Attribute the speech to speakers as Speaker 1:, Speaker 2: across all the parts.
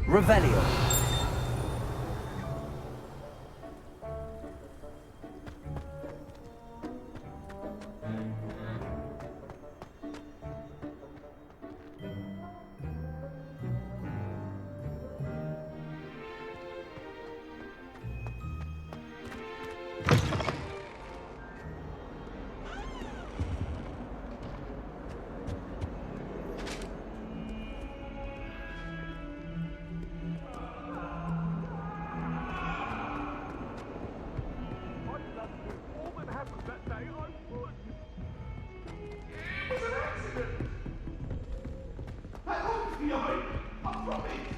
Speaker 1: Revelio.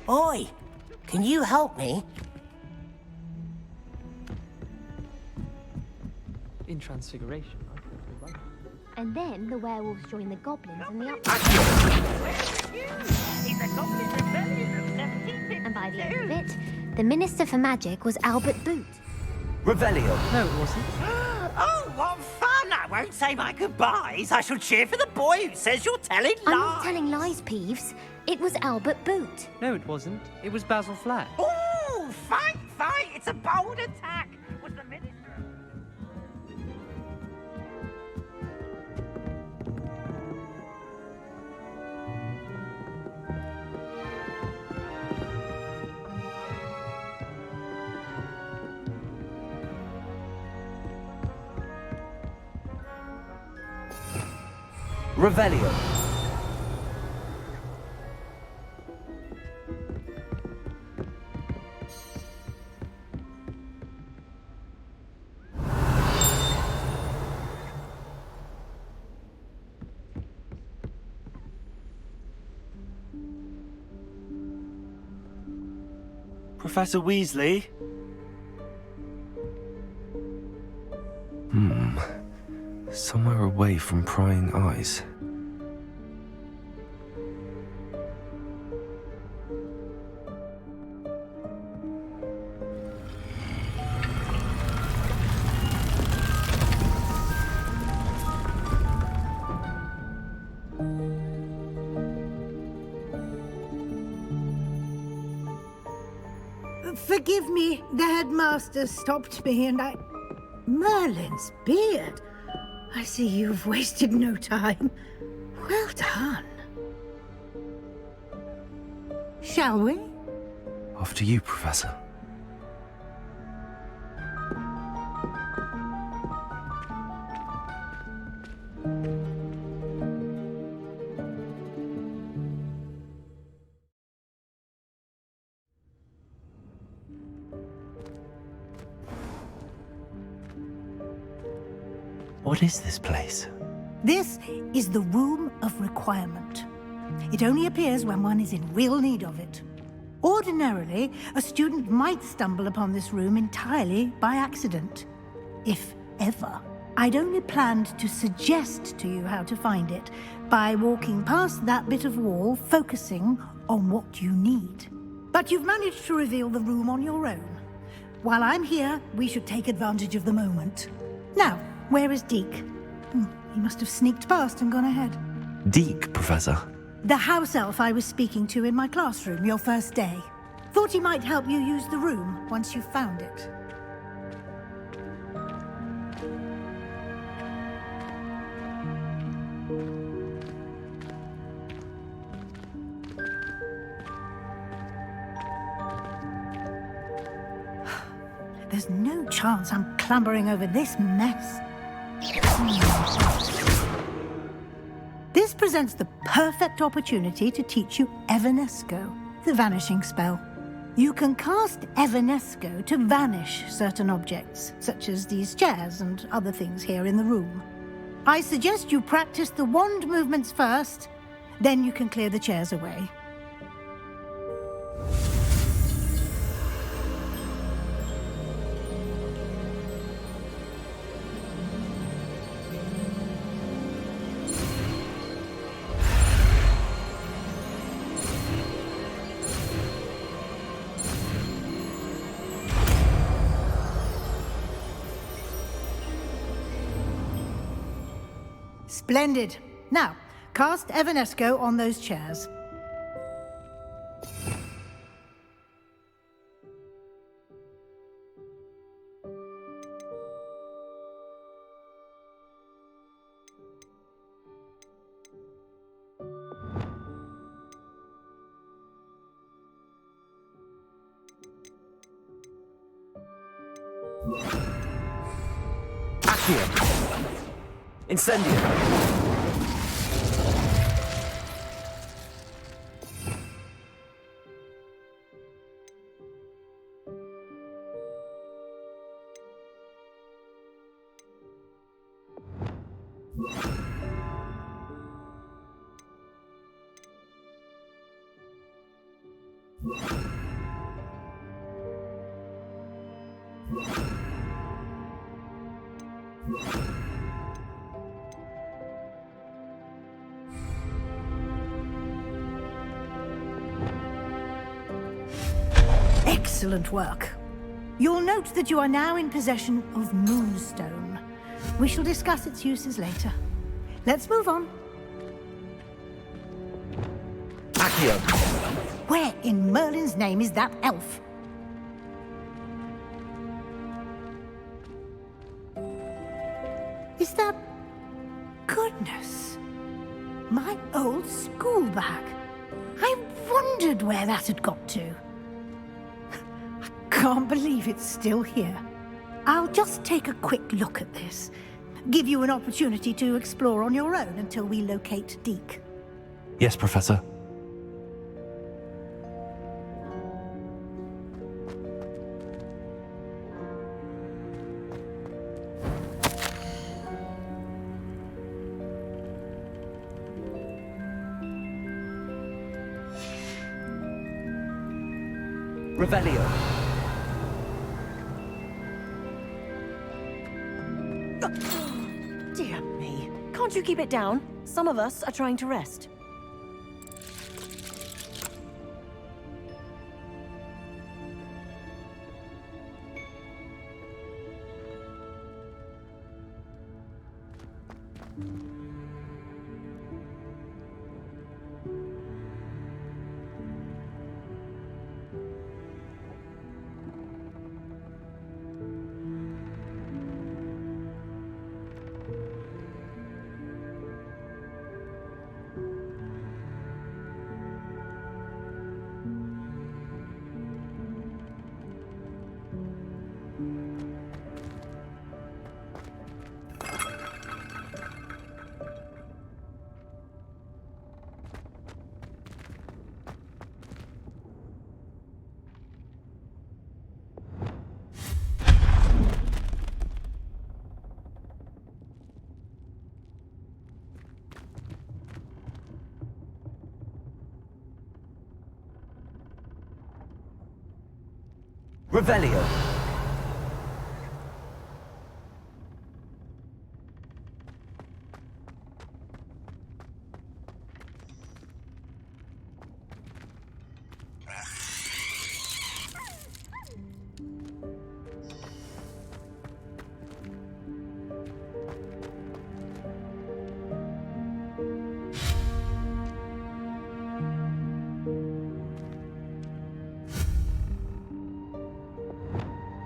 Speaker 2: Oi! Can you help me?
Speaker 3: In Transfiguration, right?
Speaker 4: And then the werewolves join the goblins in the up. And by the end of it, the Minister for Magic was Albert Boot.
Speaker 1: Revelio.
Speaker 3: No, it wasn't.
Speaker 2: Oh, what fun! I won't say my goodbyes. I shall cheer for the boy who says you're telling lies.
Speaker 4: I'm not telling lies, Peeves. It was Albert Boot.
Speaker 3: No, it wasn't. It was Basil Flack.
Speaker 2: Ooh, fight, fight! It's a bold attack. Was the minister?
Speaker 1: Revelio.
Speaker 5: Professor Weasley?
Speaker 6: Somewhere away from prying eyes.
Speaker 7: Forgive me, the headmaster stopped me and I... Merlin's beard. I see you've wasted no time. Well done. Shall we?
Speaker 6: After you, Professor. What is this place?
Speaker 7: This is the Room of Requirement. It only appears when one is in real need of it. Ordinarily, a student might stumble upon this room entirely by accident. If ever. I'd only planned to suggest to you how to find it by walking past that bit of wall, focusing on what you need. But you've managed to reveal the room on your own. While I'm here, we should take advantage of the moment. Now, where is Deke? He must have sneaked past and gone ahead.
Speaker 6: Deke, Professor.
Speaker 7: The house elf I was speaking to in my classroom your first day. Thought he might help you use the room once you found it. There's no chance I'm clambering over this mess. This presents the perfect opportunity to teach you Evanesco, the vanishing spell. You can cast Evanesco to vanish certain objects, such as these chairs and other things here in the room. I suggest you practice the wand movements first, then you can clear the chairs away. Splendid. Now, cast Evanesco on those chairs.
Speaker 6: Accio! Incendio!
Speaker 7: Excellent work. You'll note that you are now in possession of Moonstone. We shall discuss its uses later. Let's move on.
Speaker 6: Accio!
Speaker 7: Where in Merlin's name is that elf? Is that... Goodness. My old school bag. I wondered where that had got to. Can't believe it's still here. I'll just take a quick look at this. Give you an opportunity to explore on your own until we locate Deke.
Speaker 6: Yes, Professor.
Speaker 3: Revelio.
Speaker 1: Dear me. Can't you keep it down? Some of us are trying to rest.
Speaker 6: Revelio.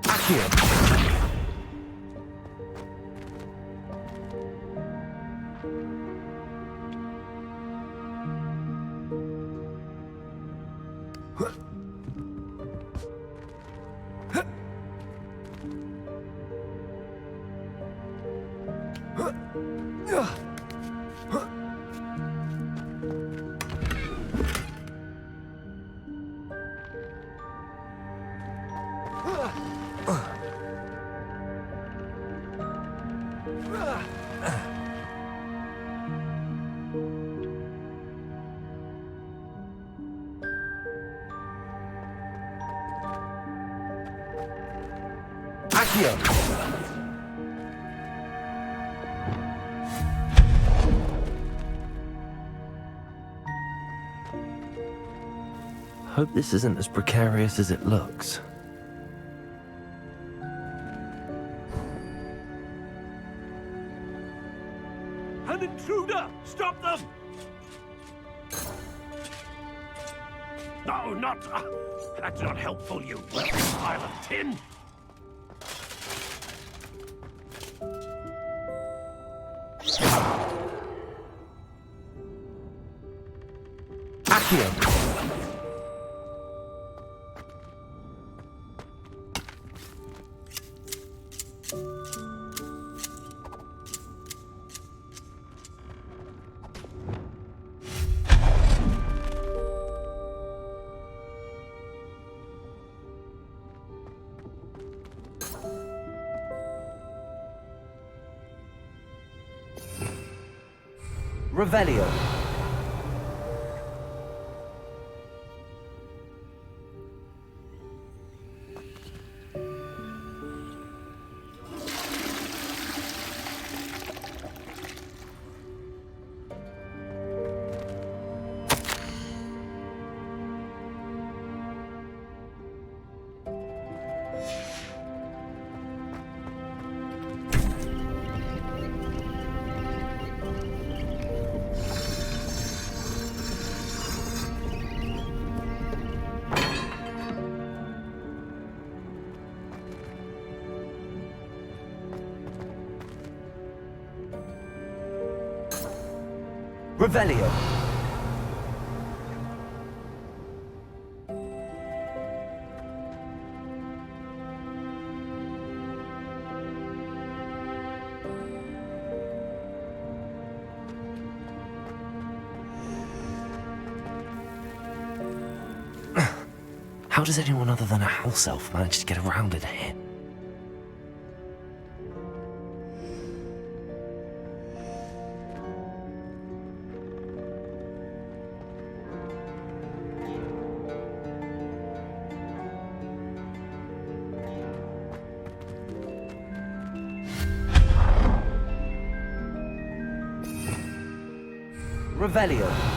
Speaker 6: Accio. Accio. Hope this isn't as precarious as it looks.
Speaker 8: An intruder! Stop them! No, not... that's not helpful, you pile of tin!
Speaker 6: Accio. Revelio. Revelio. How does anyone other than a house elf manage to get around in here? Revelio.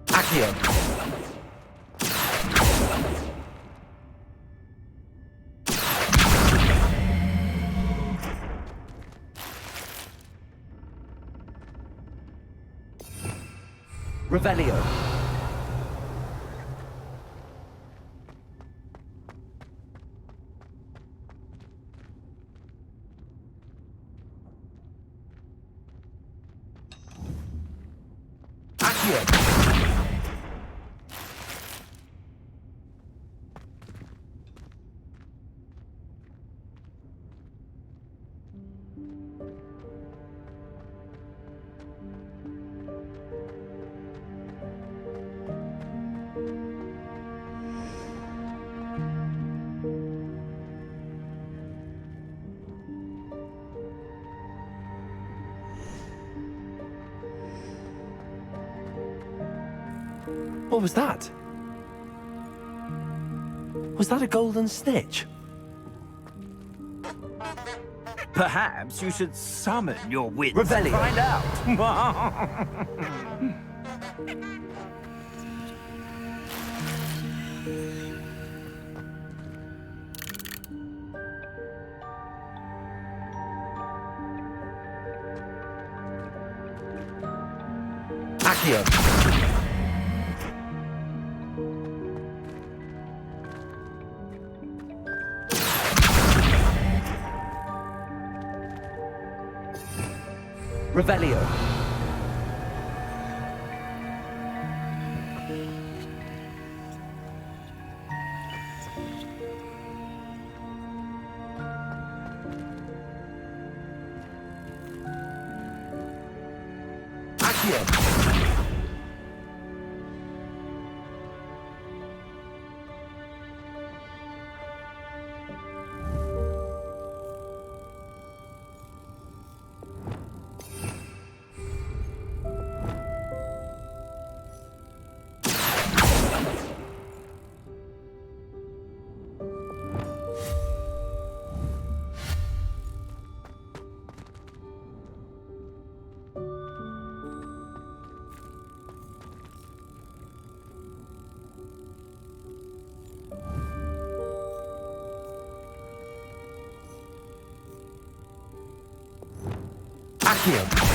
Speaker 6: Accio. Revelio. Accio. What was that? Was that a golden snitch?
Speaker 8: Perhaps you should summon your wits
Speaker 6: Revelio.
Speaker 8: and find out.
Speaker 6: Accio. Revelio. Accio. Accio.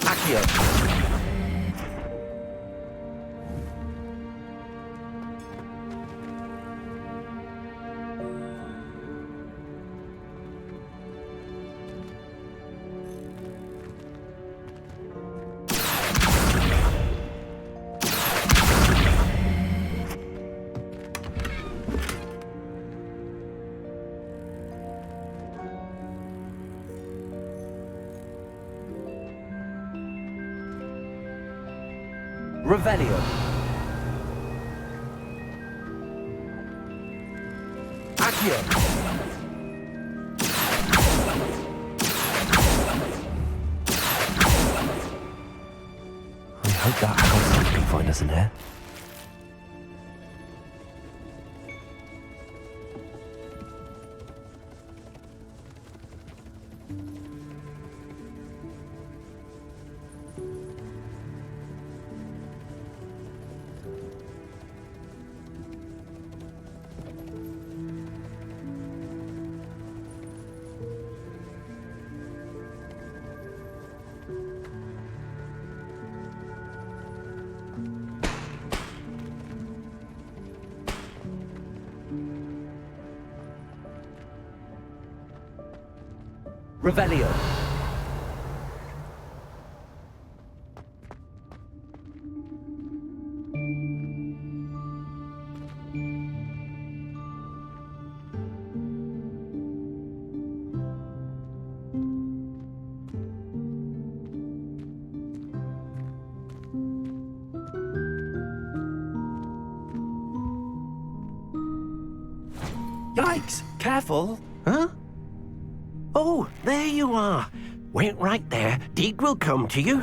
Speaker 6: Accio. Revelio. Accio. I hope that house can find us in here. Revelio.
Speaker 5: Yikes! Careful!
Speaker 9: Huh? Oh, there you are. Wait right there. Deek will come to you.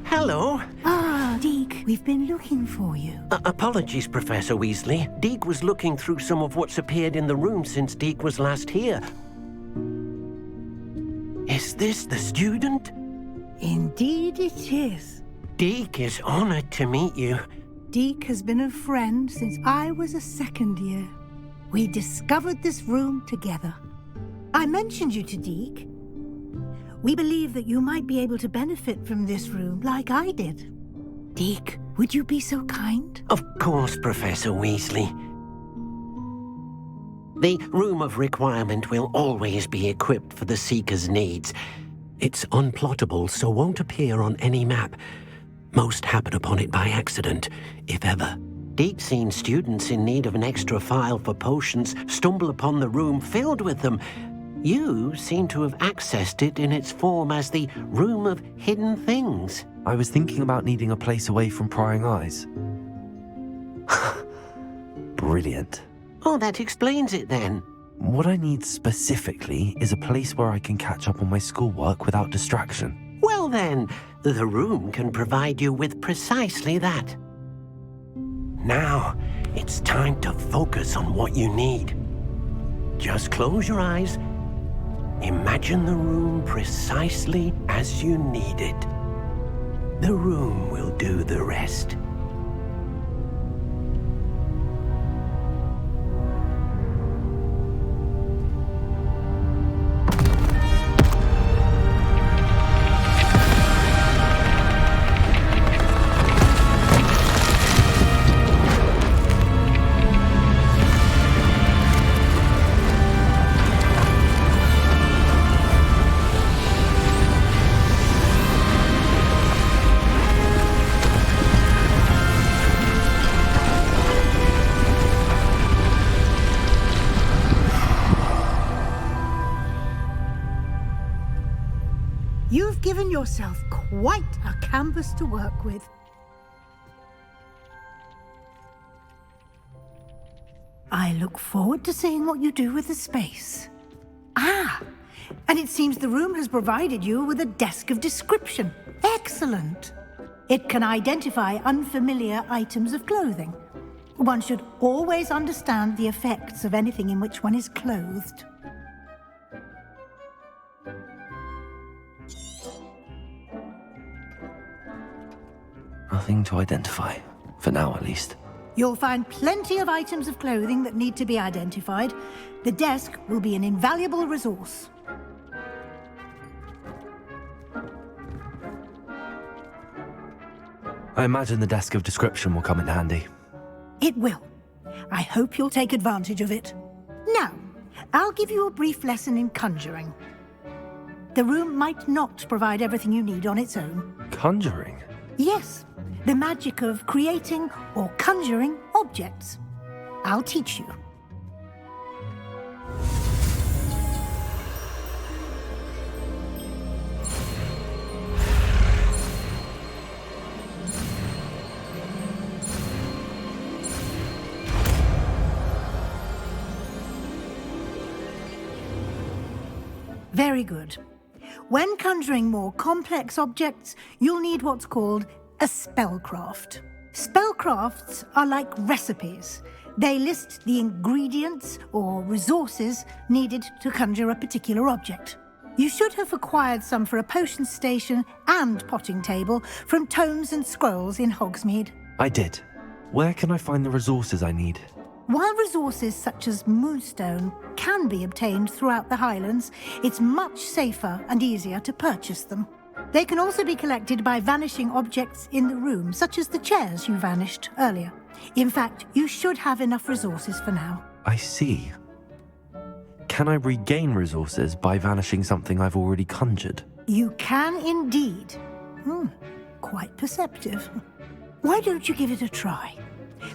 Speaker 9: Hello.
Speaker 7: Ah, Deke, we've been looking for you.
Speaker 9: Apologies, Professor Weasley. Deek was looking through some of what's appeared in the room since Deek was last here. Is this the student?
Speaker 7: Indeed it is.
Speaker 9: Deek is honored to meet you.
Speaker 7: Deke has been a friend since I was a second year. We discovered this room together. I mentioned you to Deke. We believe that you might be able to benefit from this room like I did. Deke, would you be so kind?
Speaker 9: Of course, Professor Weasley. The Room of Requirement will always be equipped for the Seeker's needs. It's unplottable, so won't appear on any map. Most happen upon it by accident, if ever. Deke's seen students in need of an extra file for potions stumble upon the room filled with them. You seem to have accessed it in its form as the Room of Hidden Things.
Speaker 6: I was thinking about needing a place away from prying eyes. Brilliant.
Speaker 9: Oh, that explains it then.
Speaker 6: What I need specifically is a place where I can catch up on my schoolwork without distraction.
Speaker 9: Well then, the room can provide you with precisely that. Now, it's time to focus on what you need. Just close your eyes. Imagine the room precisely as you need it. The room will do the rest.
Speaker 7: You've given yourself quite a canvas to work with. I look forward to seeing what you do with the space. Ah, and it seems the room has provided you with a desk of description. Excellent. It can identify unfamiliar items of clothing. One should always understand the effects of anything in which one is clothed.
Speaker 6: Nothing to identify, for now at least.
Speaker 7: You'll find plenty of items of clothing that need to be identified. The desk will be an invaluable resource.
Speaker 6: I imagine the desk of description will come in handy.
Speaker 7: It will. I hope you'll take advantage of it. Now, I'll give you a brief lesson in conjuring. The room might not provide everything you need on its own.
Speaker 6: Conjuring?
Speaker 7: Yes, the magic of creating or conjuring objects. I'll teach you. Very good. When conjuring more complex objects, you'll need what's called a spellcraft. Spellcrafts are like recipes. They list the ingredients or resources needed to conjure a particular object. You should have acquired some for a potion station and potting table from tomes and scrolls in Hogsmeade.
Speaker 6: I did. Where can I find the resources I need?
Speaker 7: While resources such as moonstone can be obtained throughout the Highlands, it's much safer and easier to purchase them. They can also be collected by vanishing objects in the room, such as the chairs you vanished earlier. In fact, you should have enough resources for now.
Speaker 6: I see. Can I regain resources by vanishing something I've already conjured?
Speaker 7: You can indeed. Quite perceptive. Why don't you give it a try?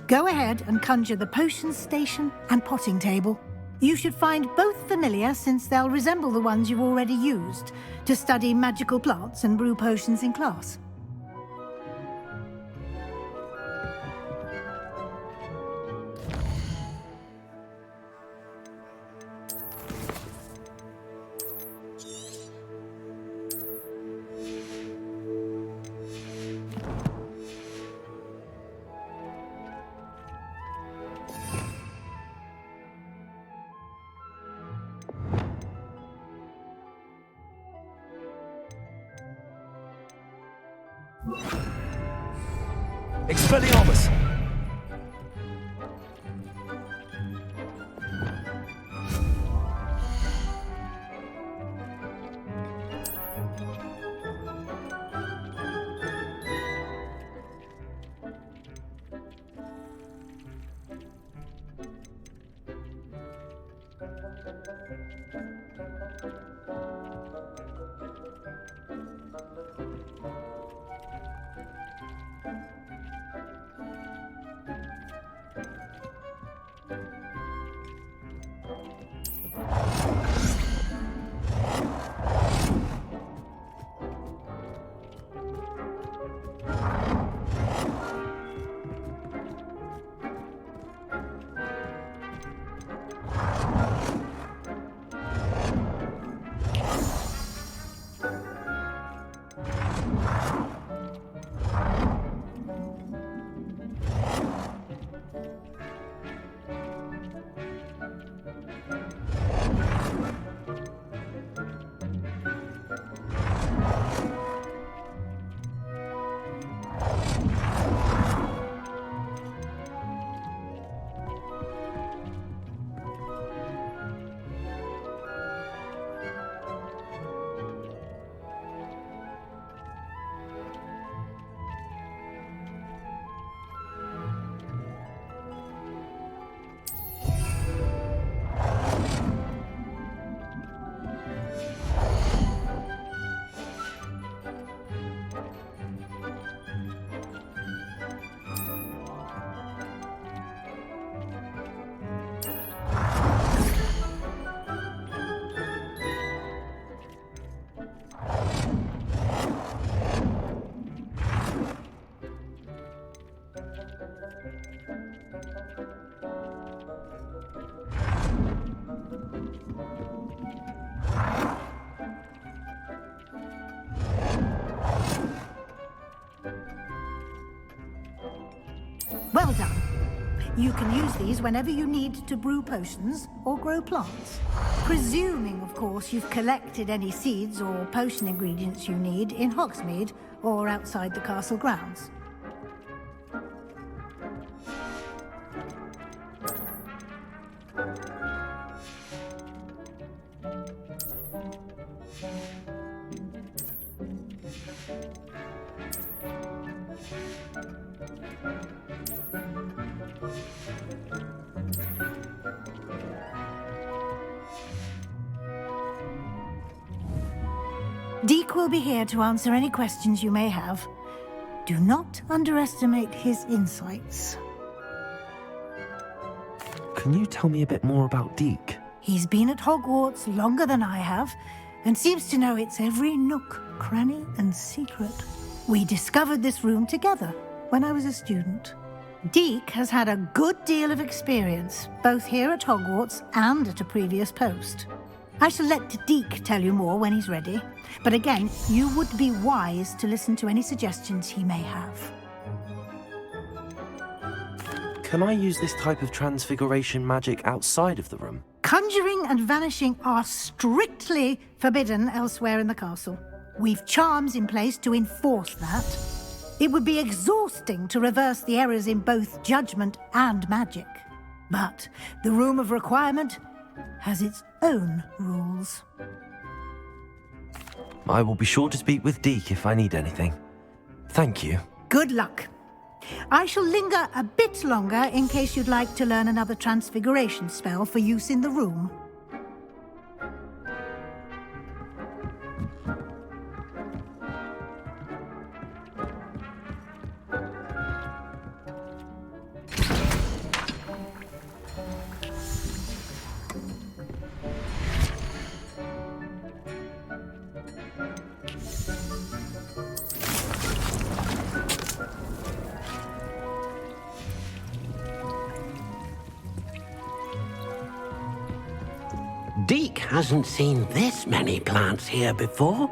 Speaker 7: Go ahead and conjure the potion station and potting table. You should find both familiar, since they'll resemble the ones you've already used to study magical plants and brew potions in class.
Speaker 5: Expelliarmus!
Speaker 7: Well done. You can use these whenever you need to brew potions or grow plants. Presuming, of course, you've collected any seeds or potion ingredients you need in Hogsmeade or outside the castle grounds. Deke will be here to answer any questions you may have. Do not underestimate his insights.
Speaker 6: Can you tell me a bit more about Deke?
Speaker 7: He's been at Hogwarts longer than I have, and seems to know its every nook, cranny, and secret. We discovered this room together when I was a student. Deke has had a good deal of experience, both here at Hogwarts and at a previous post. I shall let Deke tell you more when he's ready, but again, you would be wise to listen to any suggestions he may have.
Speaker 6: Can I use this type of transfiguration magic outside of the room?
Speaker 7: Conjuring and vanishing are strictly forbidden elsewhere in the castle. We've charms in place to enforce that. It would be exhausting to reverse the errors in both judgment and magic. But the Room of Requirement has its own rules.
Speaker 6: I will be sure to speak with Deke if I need anything. Thank you.
Speaker 7: Good luck. I shall linger a bit longer in case you'd like to learn another transfiguration spell for use in the room.
Speaker 9: Deke hasn't seen this many plants here before.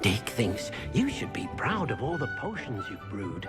Speaker 9: Dick thinks you should be proud of all the potions you've brewed.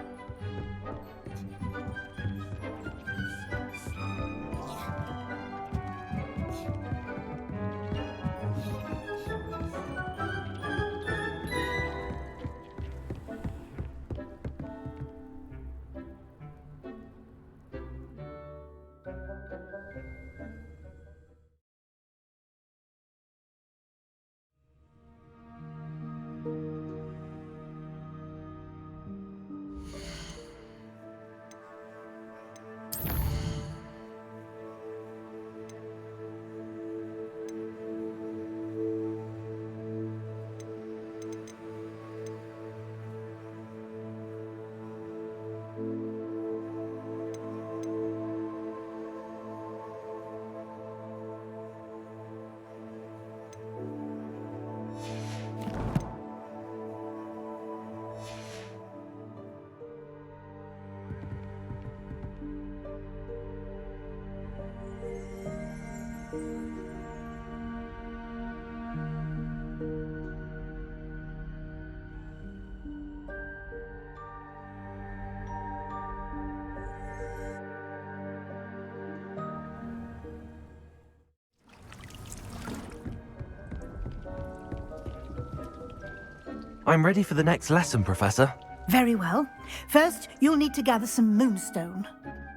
Speaker 6: I'm ready for the next lesson, Professor.
Speaker 7: Very well. First, you'll need to gather some moonstone.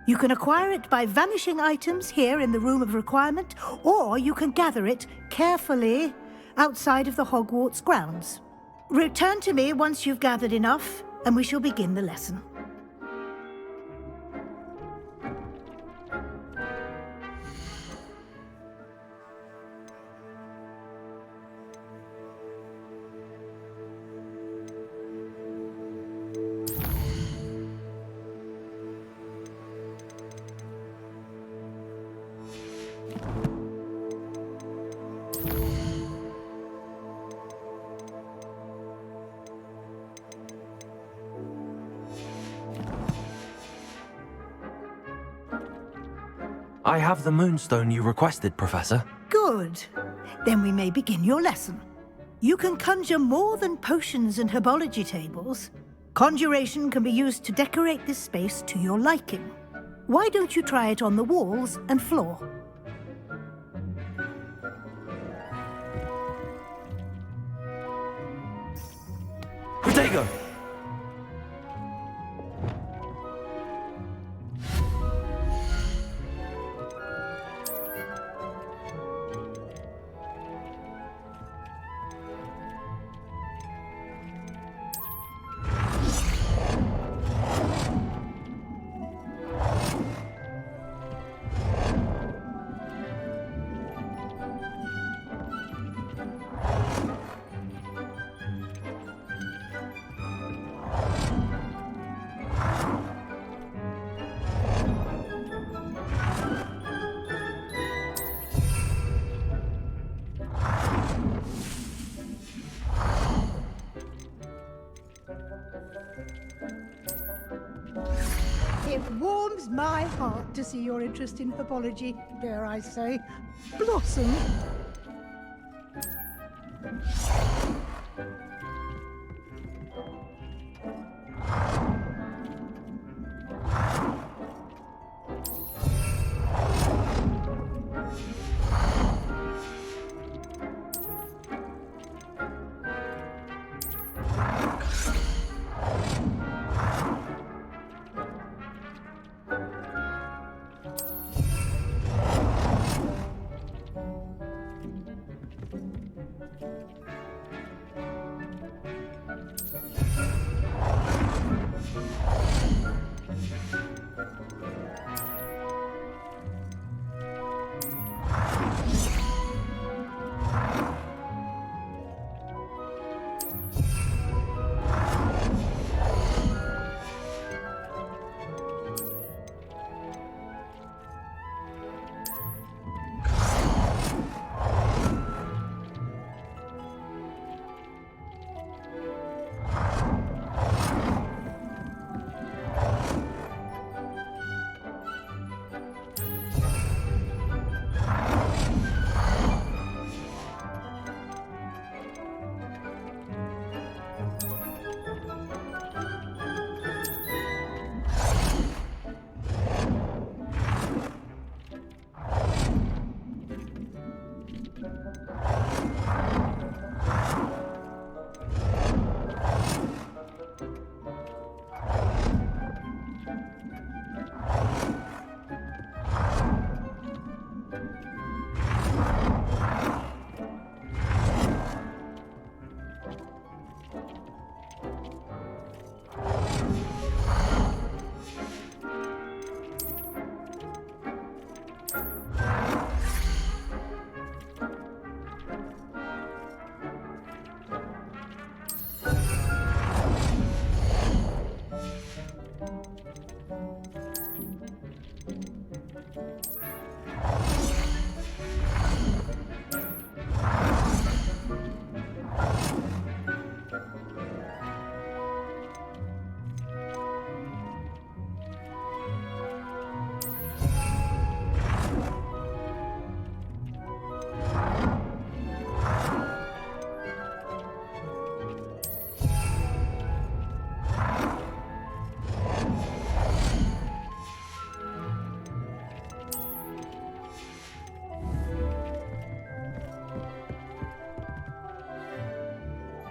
Speaker 7: You can acquire it by vanishing items here in the Room of Requirement, or you can gather it carefully outside of the Hogwarts grounds. Return to me once you've gathered enough, and we shall begin the lesson.
Speaker 6: I have the moonstone you requested, Professor.
Speaker 7: Good. Then we may begin your lesson. You can conjure more than potions and herbology tables. Conjuration can be used to decorate this space to your liking. Why don't you try it on the walls and floor?
Speaker 6: Protego!
Speaker 7: It warms my heart to see your interest in herbology, dare I say, blossom.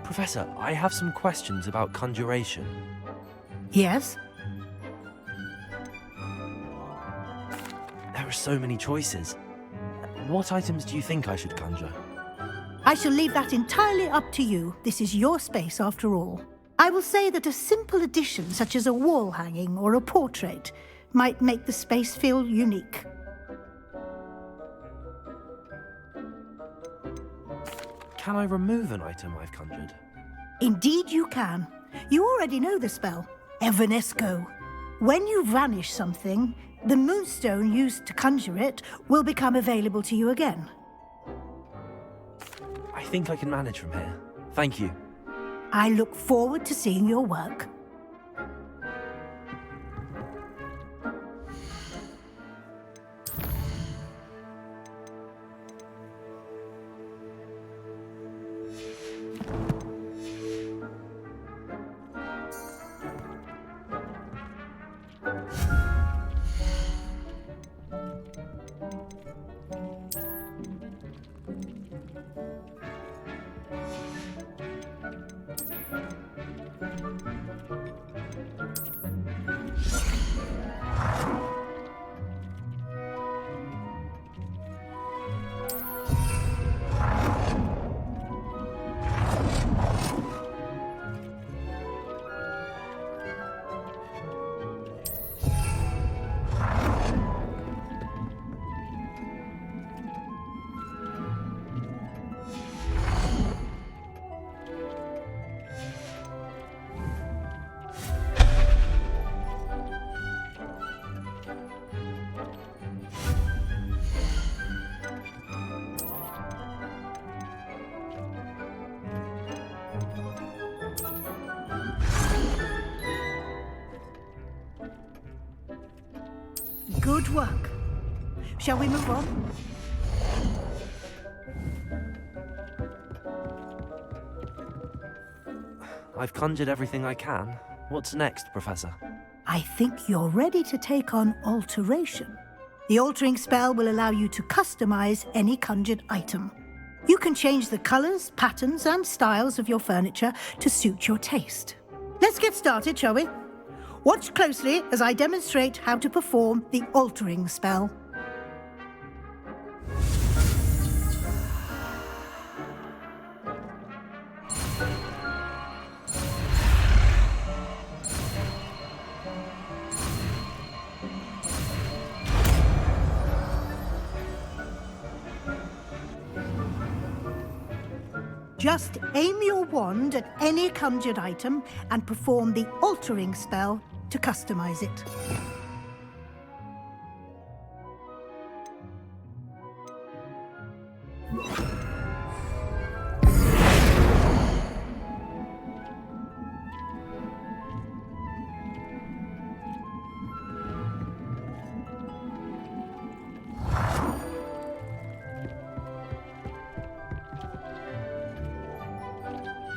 Speaker 6: Professor, I have some questions about conjuration.
Speaker 7: Yes?
Speaker 6: There are so many choices. What items do you think I should conjure?
Speaker 7: I shall leave that entirely up to you. This is your space after all. I will say that a simple addition such as a wall hanging or a portrait might make the space feel unique.
Speaker 6: Can I remove an item I've conjured?
Speaker 7: Indeed you can. You already know the spell, Evanesco. When you vanish something, the moonstone used to conjure it will become available to you again.
Speaker 6: I think I can manage from here. Thank you.
Speaker 7: I look forward to seeing your work. Good work. Shall we move on?
Speaker 6: I've conjured everything I can. What's next, Professor?
Speaker 7: I think you're ready to take on alteration. The altering spell will allow you to customize any conjured item. You can change the colors, patterns, and styles of your furniture to suit your taste. Let's get started, shall we? Watch closely as I demonstrate how to perform the altering spell. Just aim your wand at any conjured item and perform the altering spell to customize it.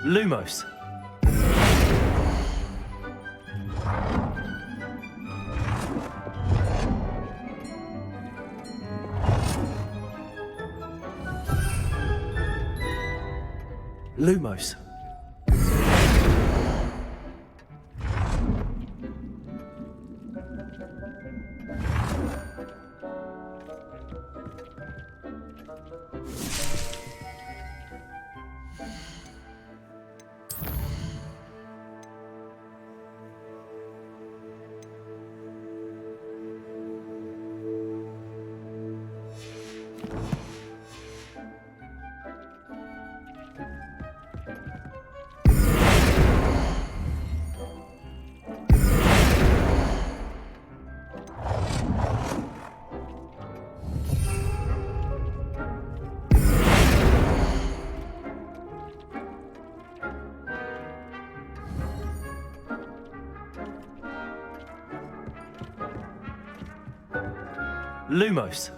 Speaker 6: Lumos. Lumos. Lumos.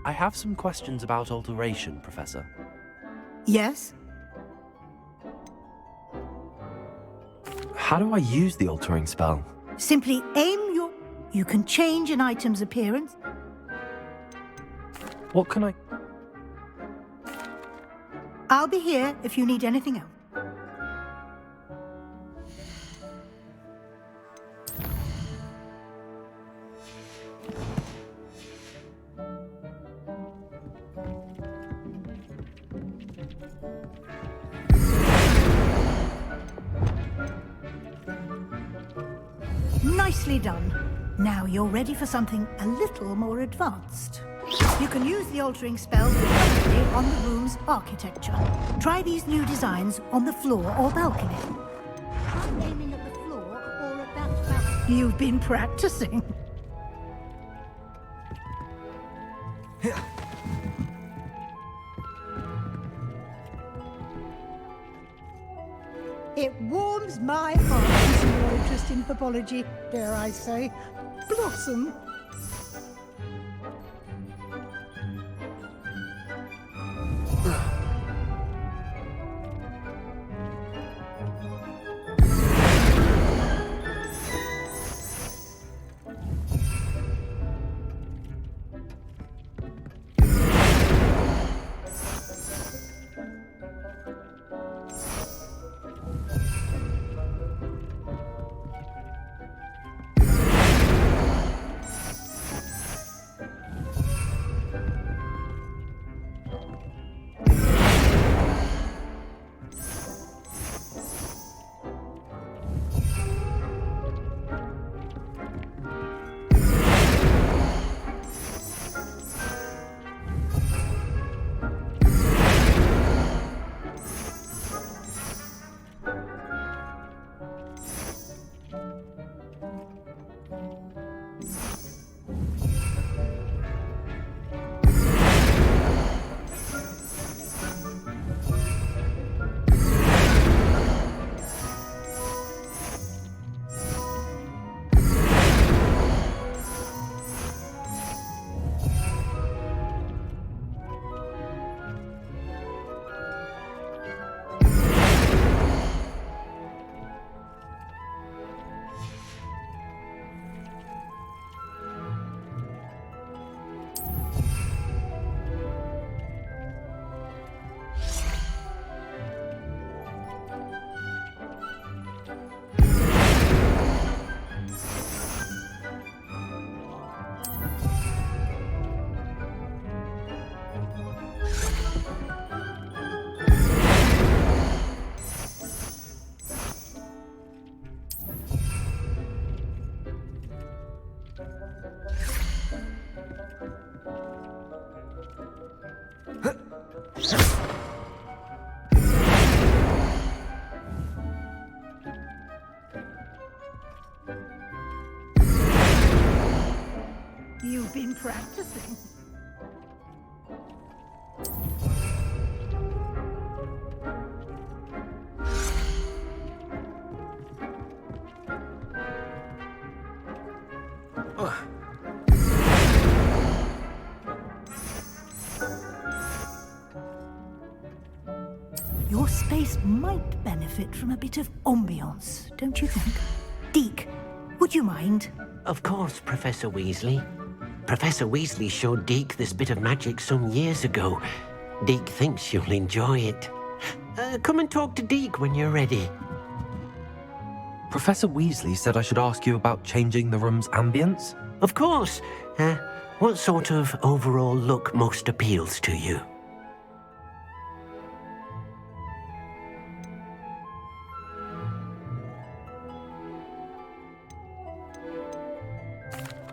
Speaker 6: I have some questions about alteration, Professor.
Speaker 7: Yes?
Speaker 6: How do I use the altering spell?
Speaker 7: Simply aim your... You can change an item's appearance.
Speaker 6: What can I...
Speaker 7: I'll be here if you need anything else. Nicely done. Now you're ready for something a little more advanced. You can use the altering spell directly on the room's architecture. Try these new designs on the floor or balcony. Try aiming at the floor or at that balcony. You've been practicing. It warms my heart to see your interest in pathology, dare I say. Blossom. You've been practicing. Your space might benefit from a bit of ambiance, don't you think? Deke, would you mind?
Speaker 9: Of course, Professor Weasley. Professor Weasley showed Deke this bit of magic some years ago. Deke thinks you'll enjoy it. Come and talk to Deke when you're ready.
Speaker 6: Professor Weasley said I should ask you about changing the room's ambience?
Speaker 9: Of course. What sort of overall look most appeals to you?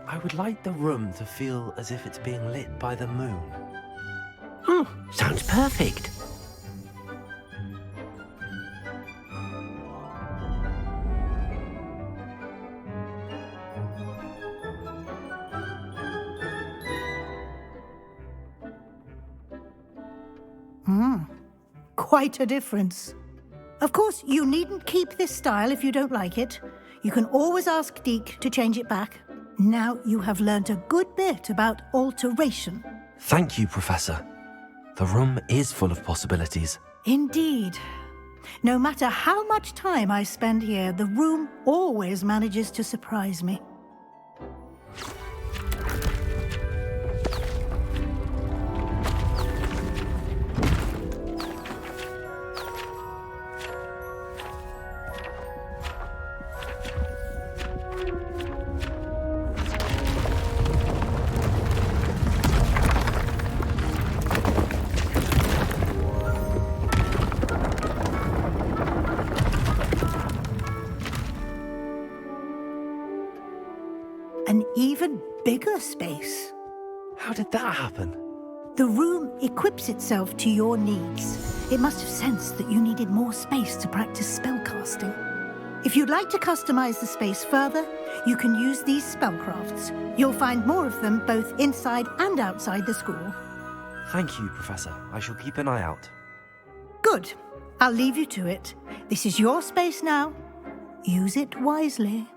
Speaker 6: I would like the room to feel as if it's being lit by the moon.
Speaker 9: Oh, sounds perfect.
Speaker 7: Quite a difference. Of course, you needn't keep this style if you don't like it. You can always ask Deke to change it back. Now you have learnt a good bit about alteration.
Speaker 6: Thank you, Professor. The room is full of possibilities.
Speaker 7: Indeed. No matter how much time I spend here, the room always manages to surprise me. An even bigger space.
Speaker 6: How did that happen?
Speaker 7: The room equips itself to your needs. It must have sensed that you needed more space to practice spellcasting. If you'd like to customize the space further, you can use these spellcrafts. You'll find more of them both inside and outside the school.
Speaker 6: Thank you, Professor. I shall keep an eye out.
Speaker 7: Good. I'll leave you to it. This is your space now. Use it wisely.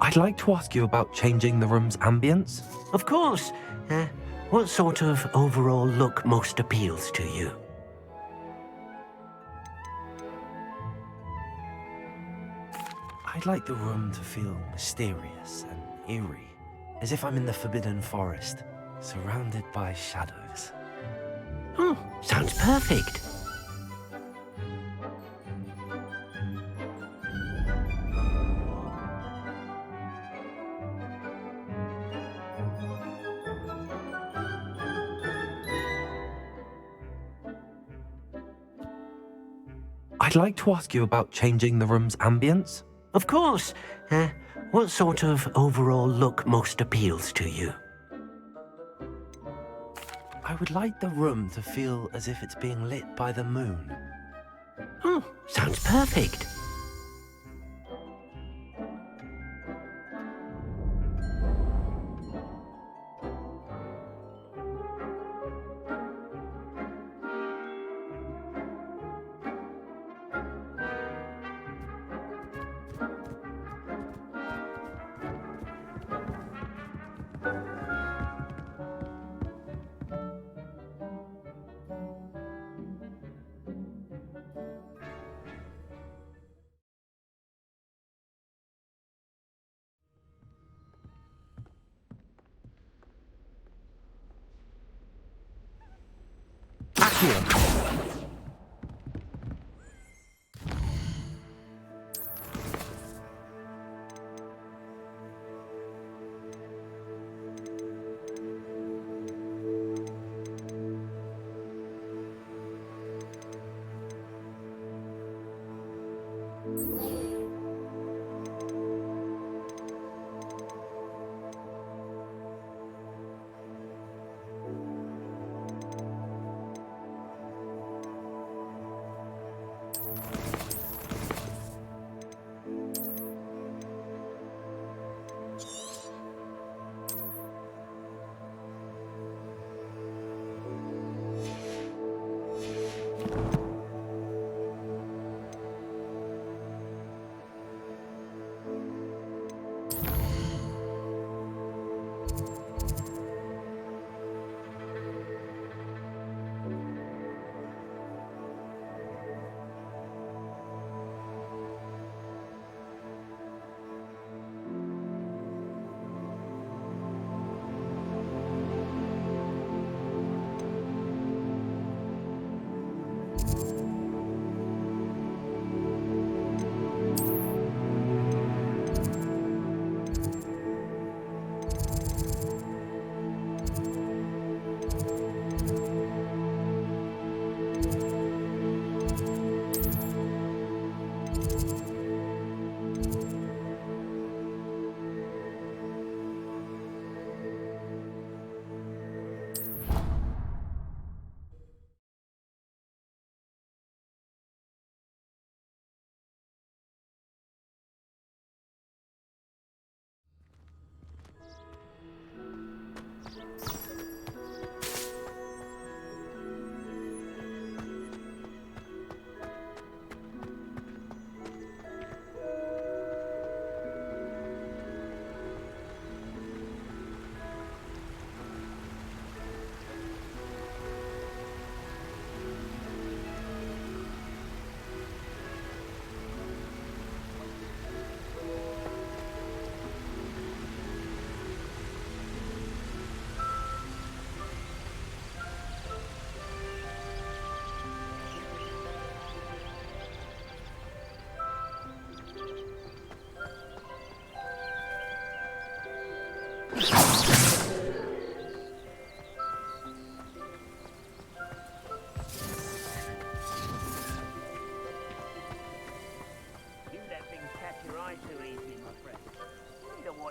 Speaker 6: I'd like to ask you about changing the room's ambience.
Speaker 9: Of course. What sort of overall look most appeals to you?
Speaker 6: I'd like the room to feel mysterious and eerie, as if I'm in the Forbidden Forest, surrounded by shadows.
Speaker 9: Oh, sounds perfect.
Speaker 6: I'd like to ask you about changing the room's ambience.
Speaker 9: Of course. What sort of overall look most appeals to you?
Speaker 6: I would like the room to feel as if it's being lit by the moon.
Speaker 9: Oh, sounds perfect.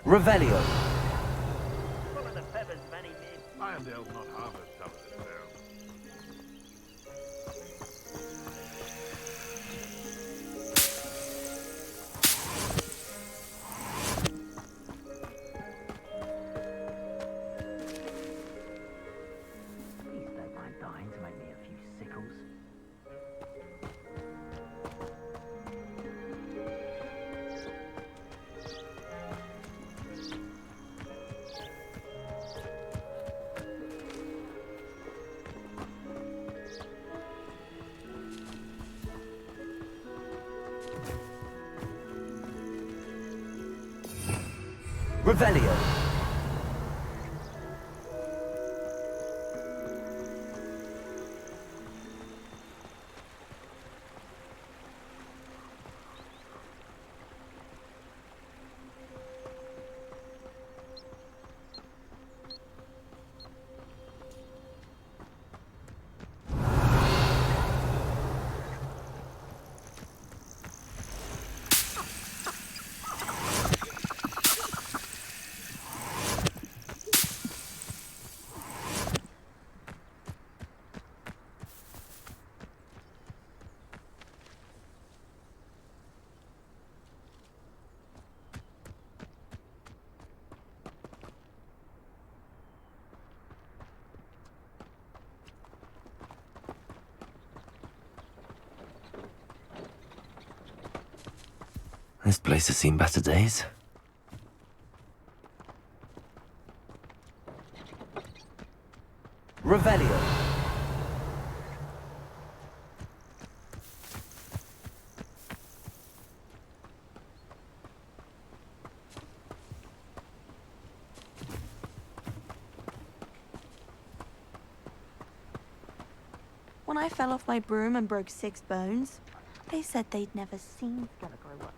Speaker 6: Revelio.
Speaker 8: I am the elf, not harvest, some of it now.
Speaker 2: Please don't mind dying to make me a few sickles.
Speaker 6: Revelio. This place has seen better days. Revelio.
Speaker 1: When I fell off my broom and broke 6 bones, they said they'd never seen Stella grow up.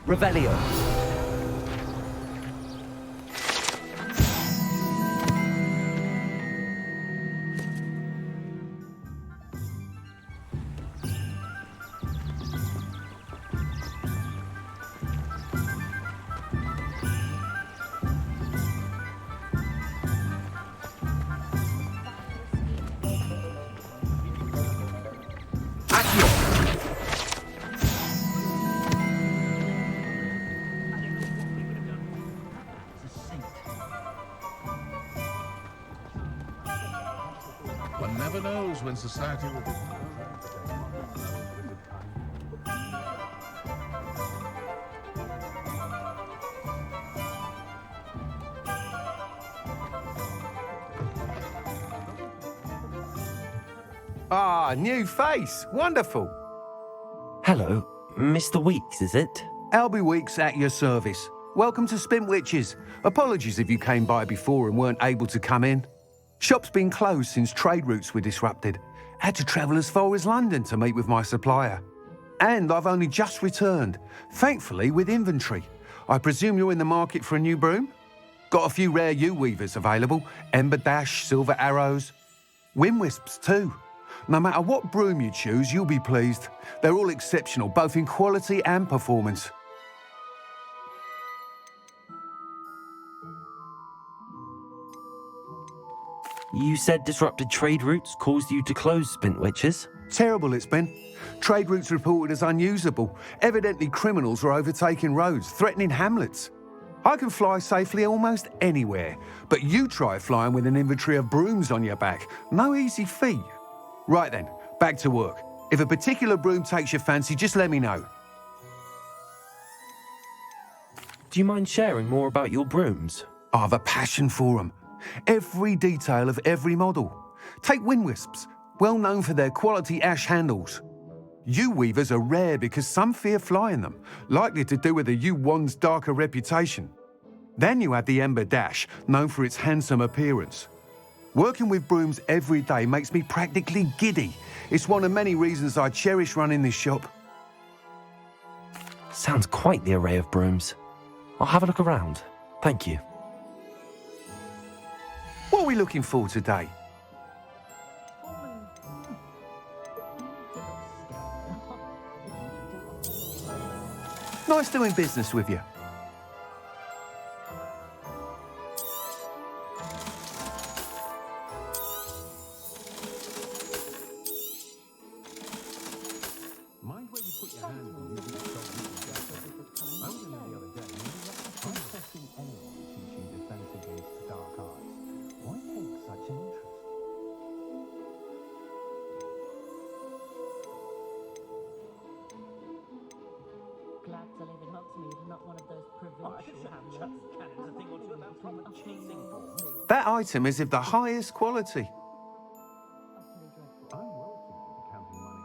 Speaker 6: Revelio.
Speaker 8: One never knows when society will be...
Speaker 5: Ah, new face. Wonderful.
Speaker 6: Hello, Mr. Weeks, is it?
Speaker 5: Albie Weeks at your service. Welcome to Spintwitches. Apologies if you came by before and weren't able to come in. Shop's been closed since trade routes were disrupted. Had to travel as far as London to meet with my supplier. And I've only just returned, thankfully with inventory. I presume you're in the market for a new broom? Got a few rare U-weavers available. Ember Dash, Silver Arrows. Wind Wisps too. No matter what broom you choose, you'll be pleased. They're all exceptional, both in quality and performance.
Speaker 6: You said disrupted trade routes caused you to close Spintwitches?
Speaker 5: Terrible it's been. Trade routes reported as unusable. Evidently criminals are overtaking roads, threatening hamlets. I can fly safely almost anywhere, but you try flying with an inventory of brooms on your back. No easy feat. Right then, back to work. If a particular broom takes your fancy, just let me know.
Speaker 6: Do you mind sharing more about your brooms?
Speaker 5: I've a passion for them. Every detail of every model. Take Wind Wisps, well known for their quality ash handles. U-weavers are rare because some fear flying them, likely to do with the U-wand's darker reputation. Then you have the Ember Dash, known for its handsome appearance. Working with brooms every day makes me practically giddy. It's one of many reasons I cherish running this shop.
Speaker 6: Sounds quite the array of brooms. I'll have a look around. Thank you.
Speaker 5: What are we looking for today? Nice doing business with you. Mind where you put your hands when you do something. I was in there the other day. I'm testing anyone teaching defense against dark arts. Why take such an interest?
Speaker 10: Glad to live in Hogsmeade, not one of those provincial hamlets.
Speaker 5: That item is of the highest quality. I'm well suited to counting money.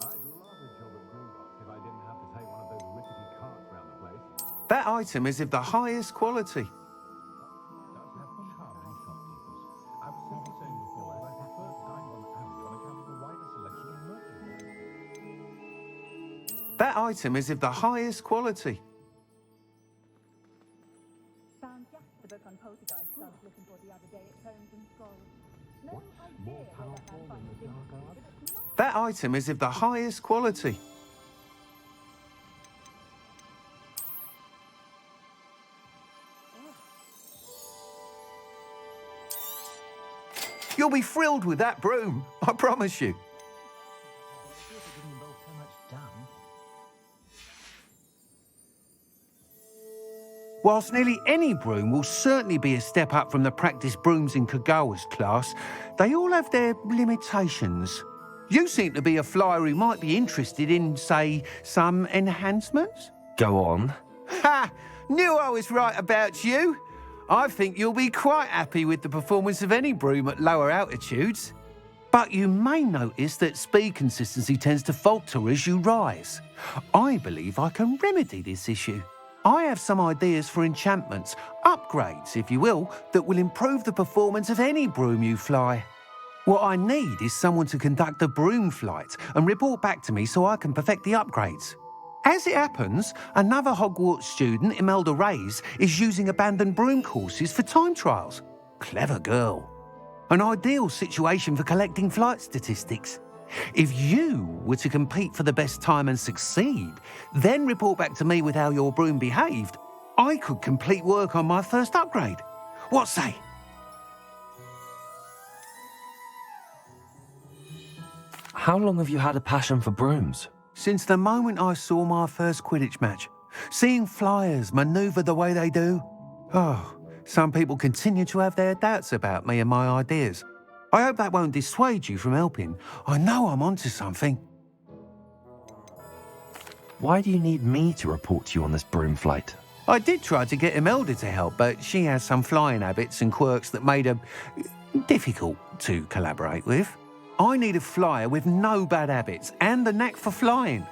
Speaker 5: I'd love a job at Greenbox if I didn't have to take one of those rickety carts round the place. That item is of the highest quality. That item is of the highest quality.
Speaker 11: Found just the book on poltergeist I was looking for the other day at Holmes and Scrolls. No idea where that man finds his inventory, but it's
Speaker 5: That item is of the highest quality. You'll be thrilled with that broom, I promise you. Whilst nearly any broom will certainly be a step up from the practice brooms in Kagawa's class, they all have their limitations. You seem to be a flyer who might be interested in, say, some enhancements?
Speaker 6: Go on.
Speaker 5: Ha! Knew I was right about you. I think you'll be quite happy with the performance of any broom at lower altitudes. But you may notice that speed consistency tends to falter as you rise. I believe I can remedy this issue. I have some ideas for enchantments, upgrades, if you will, that will improve the performance of any broom you fly. What I need is someone to conduct a broom flight and report back to me so I can perfect the upgrades. As it happens, another Hogwarts student, Imelda Reyes, is using abandoned broom courses for time trials. Clever girl. An ideal situation for collecting flight statistics. If you were to compete for the best time and succeed, then report back to me with how your broom behaved, I could complete work on my first upgrade. What say?
Speaker 6: How long have you had a passion for brooms?
Speaker 5: Since the moment I saw my first Quidditch match. Seeing flyers manoeuvre the way they do. Oh, some people continue to have their doubts about me and my ideas. I hope that won't dissuade you from helping. I know I'm onto something.
Speaker 6: Why do you need me to report to you on this broom flight?
Speaker 5: I did try to get Imelda to help, but she has some flying habits and quirks that made her difficult to collaborate with. I need a flyer with no bad habits and the knack for flying.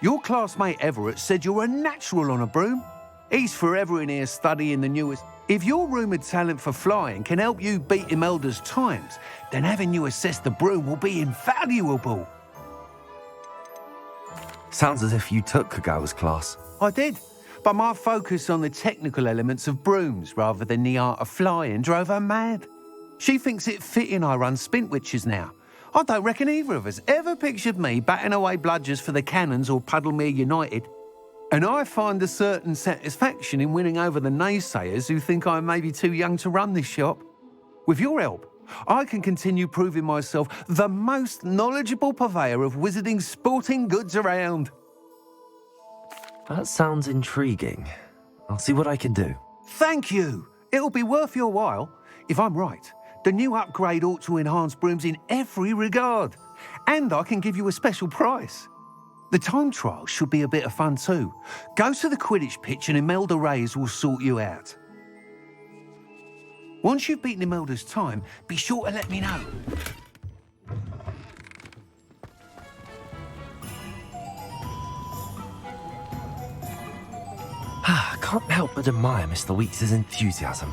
Speaker 5: Your classmate Everett said you're a natural on a broom. He's forever in here studying the newest. If your rumoured talent for flying can help you beat Imelda's times, then having you assess the broom will be invaluable.
Speaker 6: Sounds as if you took Kagawa's class.
Speaker 5: I did, but my focus on the technical elements of brooms rather than the art of flying drove her mad. She thinks it fitting I run Spintwitches now. I don't reckon either of us ever pictured me batting away bludgers for the Cannons or Puddlemere United. And I find a certain satisfaction in winning over the naysayers who think I may be too young to run this shop. With your help, I can continue proving myself the most knowledgeable purveyor of wizarding sporting goods around.
Speaker 6: That sounds intriguing. I'll see what I can do.
Speaker 5: Thank you. It'll be worth your while. If I'm right, the new upgrade ought to enhance brooms in every regard. And I can give you a special price. The time trial should be a bit of fun too. Go to the Quidditch pitch and Imelda Reyes will sort you out. Once you've beaten Imelda's time, be sure to let me know.
Speaker 6: Can't help but admire Mr. Weeks' enthusiasm.